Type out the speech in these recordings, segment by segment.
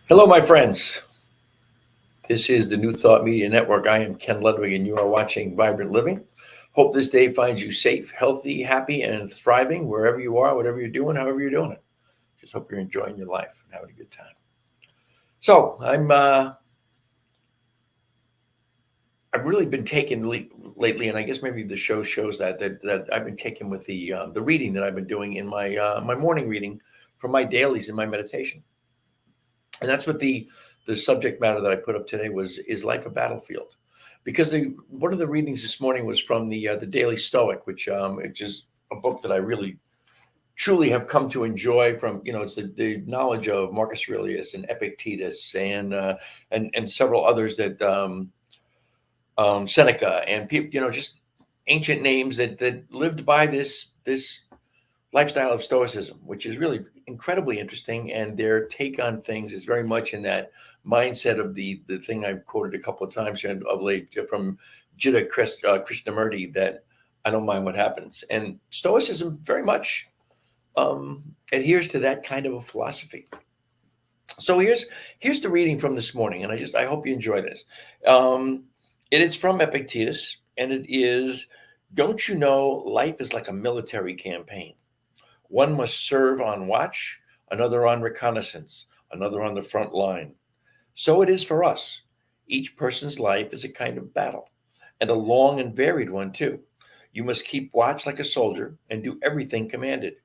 Hello, my friends. This is the New Thought Media Network. I am Ken Ludwig, and you are watching Vibrant Living. Hope this day finds you safe, healthy, happy, and thriving wherever you are, whatever you're doing, however you're doing it. Just hope you're enjoying your life and having a good time. So I've really been taken lately, and I guess maybe the show shows that I've been taken with the reading that I've been doing in my morning reading from my dailies in my meditation, and that's what the subject matter that I put up today was: is life a battlefield? Because one of the readings this morning was from the Daily Stoic, which it's just a book that I really truly have come to enjoy. From it's the knowledge of Marcus Aurelius and Epictetus and several others that Seneca and people, just ancient names that lived by this lifestyle of Stoicism, which is really incredibly interesting. And their take on things is very much in that mindset of the thing I've quoted a couple of times here of late from Jitta Krishnamurti, that I don't mind what happens. And Stoicism very much adheres to that kind of a philosophy. So here's the reading from this morning, and I hope you enjoy this. It is from Epictetus, and it is: don't you know life is like a military campaign? One must serve on watch, another on reconnaissance, another on the front line. So it is for us. Each person's life is a kind of battle, and a long and varied one, too. You must keep watch like a soldier and do everything commanded.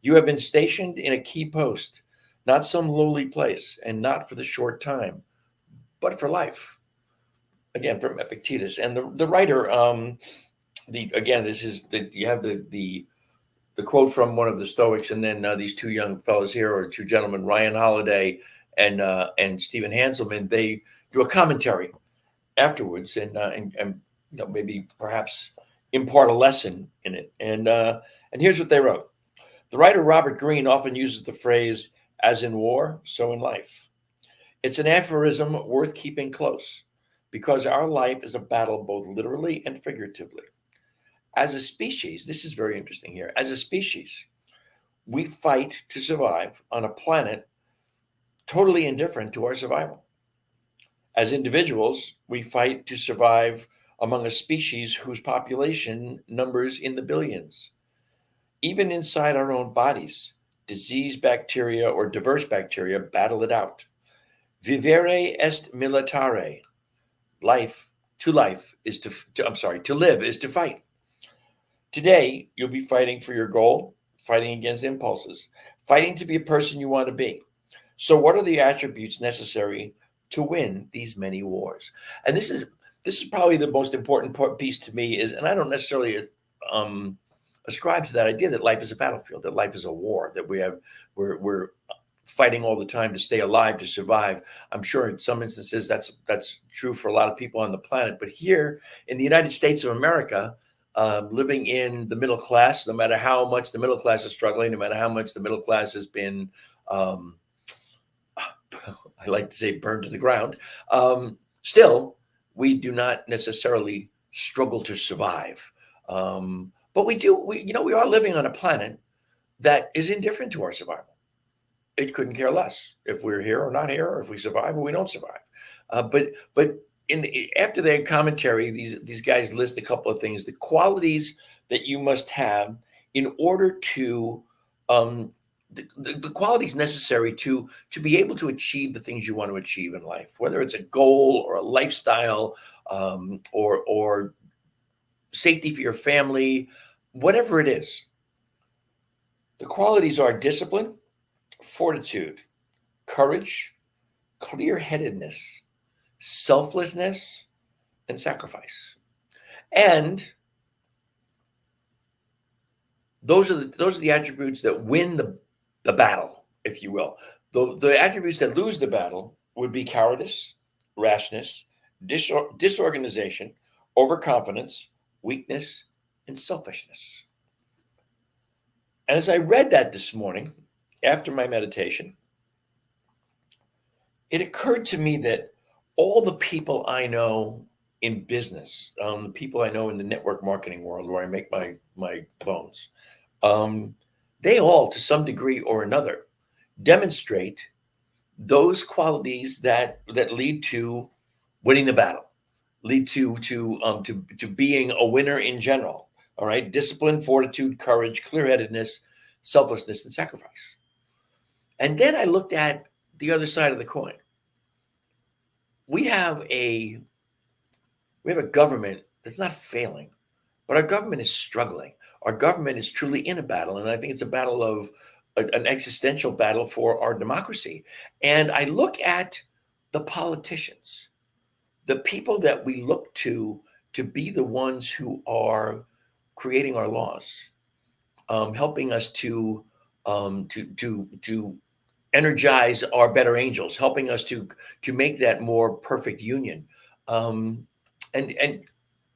You have been stationed in a key post, not some lowly place, and not for the short time, but for life. Again, from Epictetus. And the writer, this is you have the quote from one of the Stoics, and then these two young fellows here, or two gentlemen, Ryan Holiday and Stephen Hanselman. They do a commentary afterwards, and maybe perhaps impart a lesson in it. And here's what they wrote: the writer Robert Greene often uses the phrase "as in war, so in life." It's an aphorism worth keeping close, because our life is a battle both literally and figuratively. As a species, this is very interesting here. As a species, we fight to survive on a planet totally indifferent to our survival. As individuals, we fight to survive among a species whose population numbers in the billions. Even inside our own bodies, disease bacteria or diverse bacteria battle it out. Vivere est militare. Life is to live is to fight. Today, you'll be fighting for your goal, fighting against impulses, fighting to be a person you want to be. So what are the attributes necessary to win these many wars? And this is probably the most important piece to me is, and I don't necessarily ascribe to that idea that life is a battlefield, that life is a war, that we're fighting all the time to stay alive, to survive. I'm sure in some instances that's true for a lot of people on the planet, but here in the United States of America, living in the middle class, no matter how much the middle class is struggling, no matter how much the middle class has been, I like to say, burned to the ground, still, we do not necessarily struggle to survive. But we are living on a planet that is indifferent to our survival. It couldn't care less if we're here or not here, or if we survive or we don't survive. But after their commentary, these guys list a couple of things: the qualities that you must have in order to the qualities necessary to be able to achieve the things you want to achieve in life, whether it's a goal or a lifestyle, or safety for your family, whatever it is. The qualities are discipline, fortitude, courage, clear-headedness, selflessness, and sacrifice. And those are the attributes that win the battle, if you will. The attributes that lose the battle would be cowardice, rashness, disorganization, overconfidence, weakness, and selfishness. And as I read that this morning, after my meditation, it occurred to me that all the people I know in business, the people I know in the network marketing world where I make my bones, they all, to some degree or another, demonstrate those qualities that lead to winning the battle, lead to being a winner in general. All right, discipline, fortitude, courage, clear-headedness, selflessness, and sacrifice. And then I looked at the other side of the coin. We have a government that's not failing, but our government is struggling. Our government is truly in a battle, and I think it's a battle of an existential battle for our democracy. And I look at the politicians, the people that we look to be the ones who are creating our laws, helping us to energize our better angels, helping us to make that more perfect union, and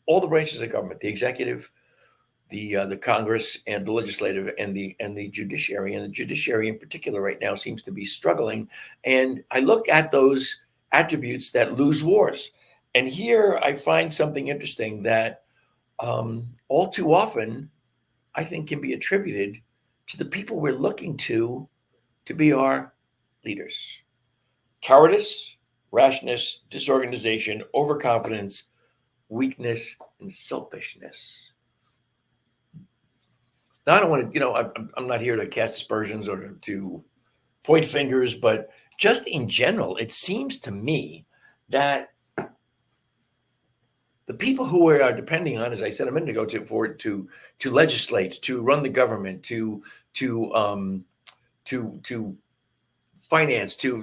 all the branches of government, the executive, the Congress, and the legislative, and the judiciary, and the judiciary in particular right now seems to be struggling. And I look at those attributes that lose wars, and here I find something interesting that all too often I think can be attributed to the people we're looking to be our leaders: cowardice, rashness, disorganization, overconfidence, weakness, and selfishness. Now, I don't want to, I'm not here to cast aspersions or to point fingers, but just in general, it seems to me that the people who we are depending on, as I said a minute ago, to legislate, to run the government, to finance, to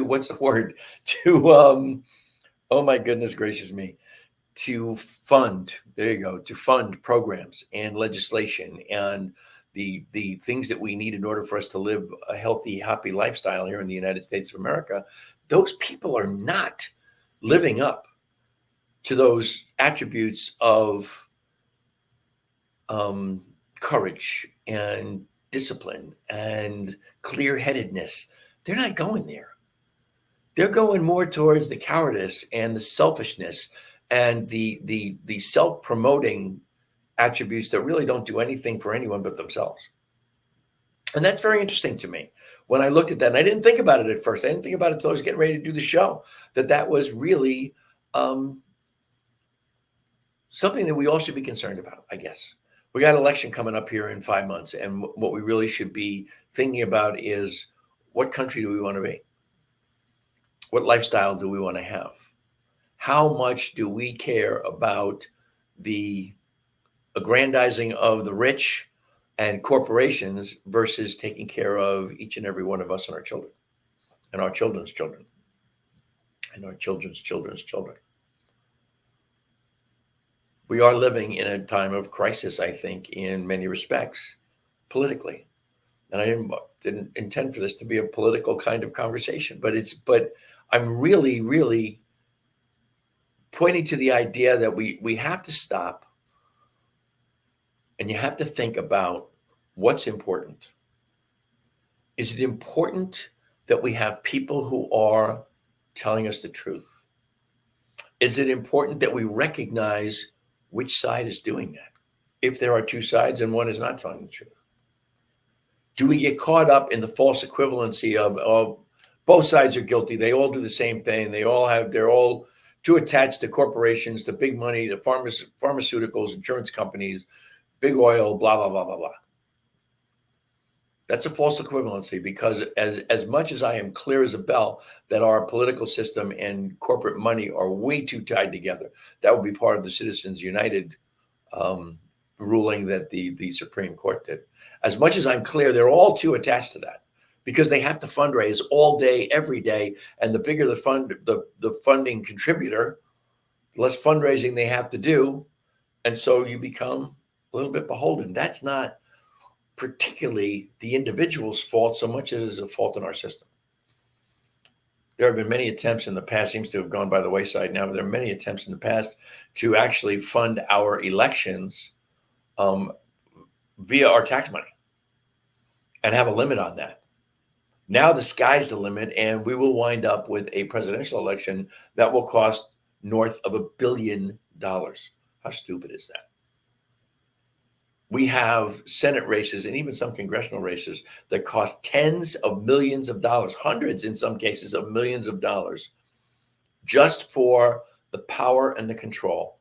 what's the word? Oh my goodness gracious me. To fund, there you go, to fund programs and legislation and the things that we need in order for us to live a healthy, happy lifestyle here in the United States of America. Those people are not living up to those attributes of courage and discipline and clear-headedness. They're not going there. They're going more towards the cowardice and the selfishness and the self-promoting attributes that really don't do anything for anyone but themselves. And that's very interesting to me when I looked at that. And I didn't think about it at first. I didn't think about it until I was getting ready to do the show, that was really something that we all should be concerned about, I guess. We got an election coming up here in 5 months. And what we really should be thinking about is, what country do we want to be? What lifestyle do we want to have? How much do we care about the aggrandizing of the rich and corporations versus taking care of each and every one of us and our children and our children's children and our children's children's children? We are living in a time of crisis, I think, in many respects, politically. And I didn't intend for this to be a political kind of conversation, but I'm really, really pointing to the idea that we have to stop and you have to think about what's important. Is it important that we have people who are telling us the truth? Is it important that we recognize which side is doing that? If there are two sides and one is not telling the truth, do we get caught up in the false equivalency of both sides are guilty? They all do the same thing. They're all too attached to corporations, to big money, to pharmaceuticals, insurance companies, big oil, blah, blah, blah, blah, blah. That's a false equivalency, because as much as I am clear as a bell that our political system and corporate money are way too tied together, that would be part of the Citizens United ruling that the Supreme Court did. As much as I'm clear, they're all too attached to that, because they have to fundraise all day, every day. And the bigger the funding contributor, the less fundraising they have to do. And so you become a little bit beholden. That's not particularly the individual's fault so much as a fault in our system. There have been many attempts in the past, seems to have gone by the wayside now, but there are many attempts in the past to actually fund our elections via our tax money and have a limit on that. Now the sky's the limit, and we will wind up with a presidential election that will cost north of $1 billion. How stupid is that? We have Senate races and even some congressional races that cost tens of millions of dollars, hundreds in some cases of millions of dollars, just for the power and the control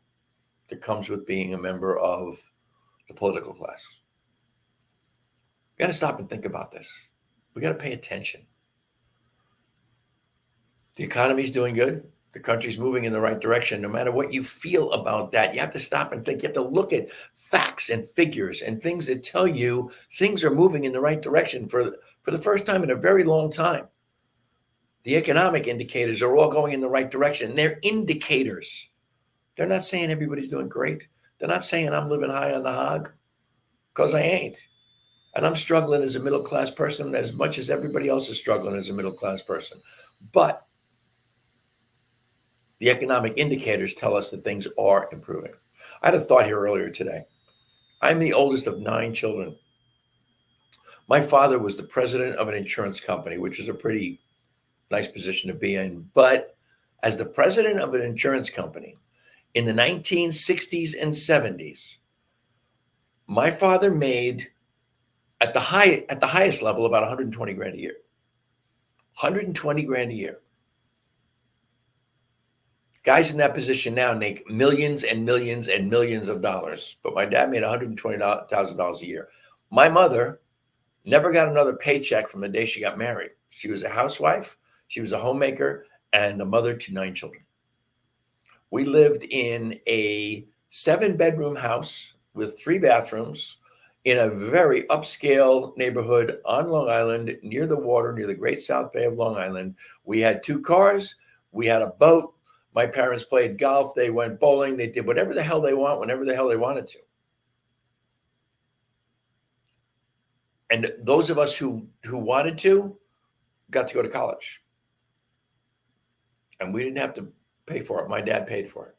that comes with being a member of the political class. We got to stop and think about this. We got to pay attention. The economy's doing good. The country's moving in the right direction. No matter what you feel about that, you have to stop and think. You have to look at facts and figures and things that tell you things are moving in the right direction for the first time in a very long time. The economic indicators are all going in the right direction. They're indicators. They're not saying everybody's doing great. They're not saying I'm living high on the hog, because I ain't. And I'm struggling as a middle-class person as much as everybody else is struggling as a middle-class person. But the economic indicators tell us that things are improving. I had a thought here earlier today. I'm the oldest of 9 children. My father was the president of an insurance company, which was a pretty nice position to be in. But as the president of an insurance company in the 1960s and 70s, my father made at the highest level about 120 grand a year. 120 grand a year. Guys in that position now make millions and millions and millions of dollars, but my dad made $120,000 a year. My mother never got another paycheck from the day she got married. She was a housewife, she was a homemaker, and a mother to 9 children. We lived in a 7-bedroom house with 3 bathrooms in a very upscale neighborhood on Long Island, near the water, near the Great South Bay of Long Island. We had 2 cars, we had a boat. My parents played golf, they went bowling, they did whatever the hell they want, whenever the hell they wanted to. And those of us who wanted to got to go to college. And we didn't have to pay for it. My dad paid for it.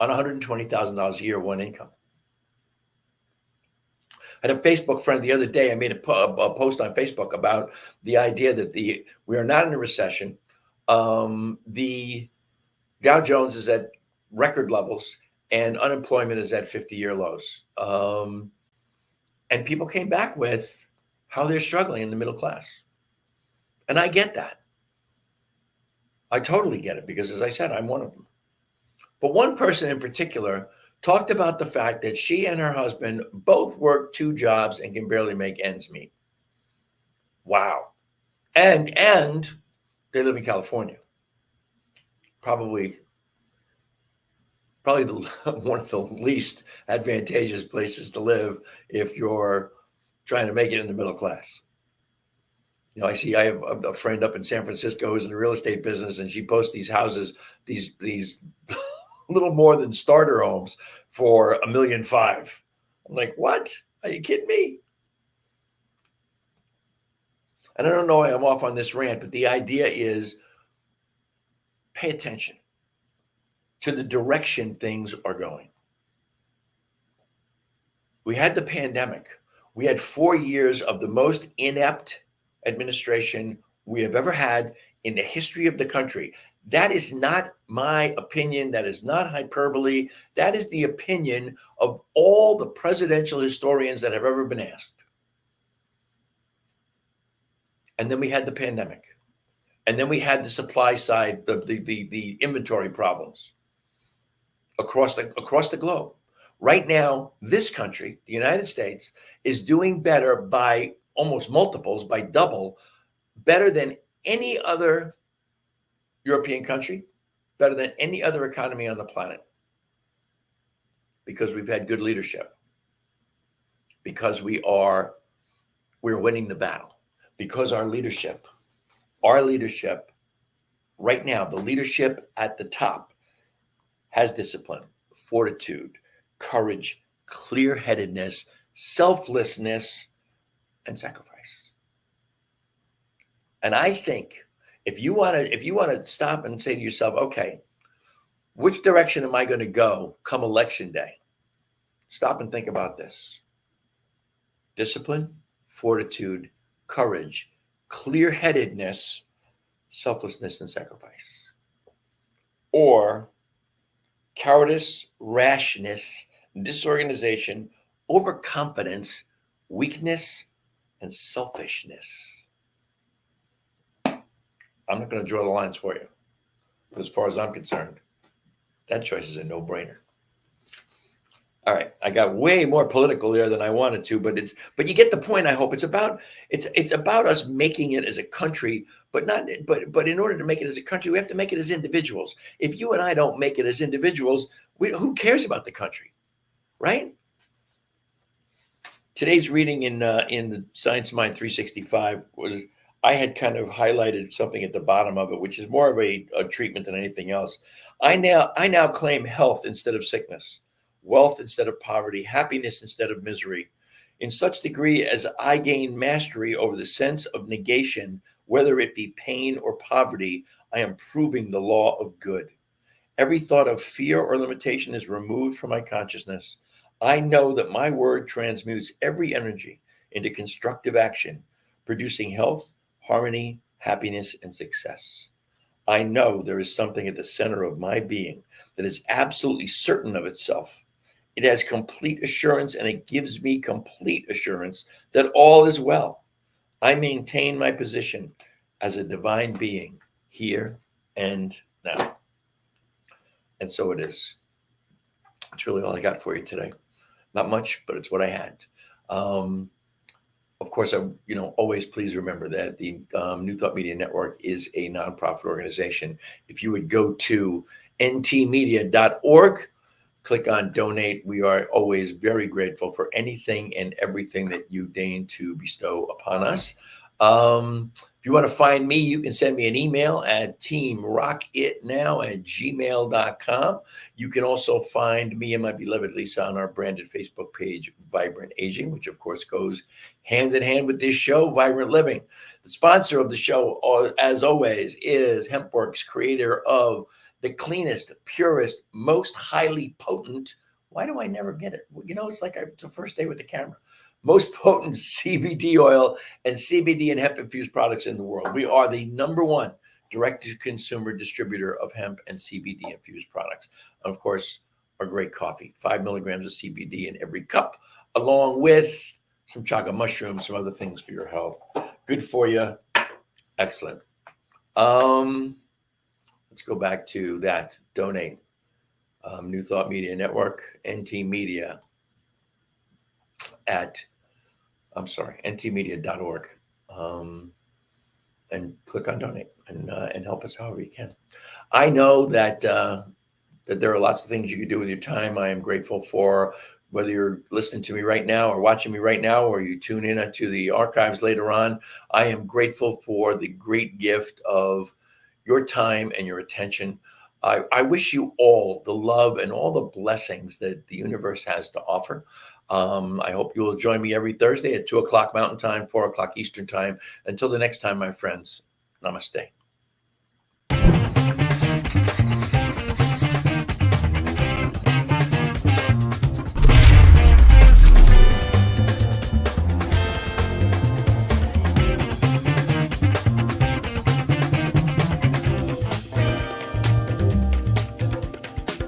On $120,000 a year, one income. I had a Facebook friend the other day. I made a post on Facebook about the idea that we are not in a recession. The Dow Jones is at record levels and unemployment is at 50-year lows. And people came back with how they're struggling in the middle class. And I get that. I totally get it because, as I said, I'm one of them. But one person in particular talked about the fact that she and her husband both work 2 jobs and can barely make ends meet. Wow. And they live in California. Probably one of the least advantageous places to live if you're trying to make it in the middle class. You know, I have a friend up in San Francisco who's in the real estate business, and she posts these houses, these little more than starter homes for $1.5 million. I'm like, what? Are you kidding me? And I don't know why I'm off on this rant, but the idea is pay attention to the direction things are going. We had the pandemic. We had 4 years of the most inept administration we have ever had in the history of the country. That is not my opinion. That is not hyperbole. That is the opinion of all the presidential historians that have ever been asked. And then we had the pandemic. And then we had the supply side, the inventory problems across the globe. Right now, this country, the United States, is doing better by almost multiples, by double, better than any other European country, better than any other economy on the planet, because we've had good leadership, because we're winning the battle, because our leadership right now, the leadership at the top has discipline, fortitude, courage, clear-headedness, selflessness, and sacrifice. And I think if you want to stop and say to yourself, okay, which direction am I going to go come election day? Stop and think about this. Discipline, fortitude, courage, clear-headedness, selflessness, and sacrifice. Or cowardice, rashness, disorganization, overconfidence, weakness, and selfishness. I'm not going to draw the lines for you. But as far as I'm concerned, that choice is a no-brainer. All right, I got way more political there than I wanted to, but you get the point. I hope it's about us making it as a country, but in order to make it as a country, we have to make it as individuals. If you and I don't make it as individuals, who cares about the country, right? Today's reading in the Science Mind 365 was, I had kind of highlighted something at the bottom of it, which is more of a treatment than anything else. I now claim health instead of sickness, wealth instead of poverty, happiness instead of misery. In such degree as I gain mastery over the sense of negation, whether it be pain or poverty, I am proving the law of good. Every thought of fear or limitation is removed from my consciousness. I know that my word transmutes every energy into constructive action, producing health, harmony, happiness, and success. I know there is something at the center of my being that is absolutely certain of itself. It has complete assurance, and it gives me complete assurance that all is well. I maintain my position as a divine being here and now. And so it is. That's really all I got for you today. Not much, but it's what I had. Of course, always please remember that the New Thought Media Network is a nonprofit organization. If you would go to ntmedia.org, click on donate. We are always very grateful for anything and everything that you deign to bestow upon us. If you want to find me, you can send me an email at teamrockitnow@gmail.com. You can also find me and my beloved Lisa on our branded Facebook page, Vibrant Aging, which of course goes hand in hand with this show, Vibrant Living. The sponsor of the show, as always, is HempWorks, creator of the cleanest, purest, most highly potent. Why do I never get it? It's like it's the first day with the camera. Most potent CBD oil and CBD and hemp-infused products in the world. We are the #1 direct-to-consumer distributor of hemp and CBD-infused products. And of course, our great coffee, 5 milligrams of CBD in every cup, along with some chaga mushrooms, some other things for your health. Good for you. Excellent. Let's go back to that. Donate. New Thought Media Network, NT Media ntmedia.org, and click on donate and help us however you can. I know that there are lots of things you can do with your time. I am grateful for whether you're listening to me right now or watching me right now, or you tune in to the archives later on. I am grateful for the great gift of your time and your attention. I wish you all the love and all the blessings that the universe has to offer. I hope you will join me every Thursday at 2 o'clock Mountain Time, 4 o'clock Eastern Time. Until the next time, my friends, namaste.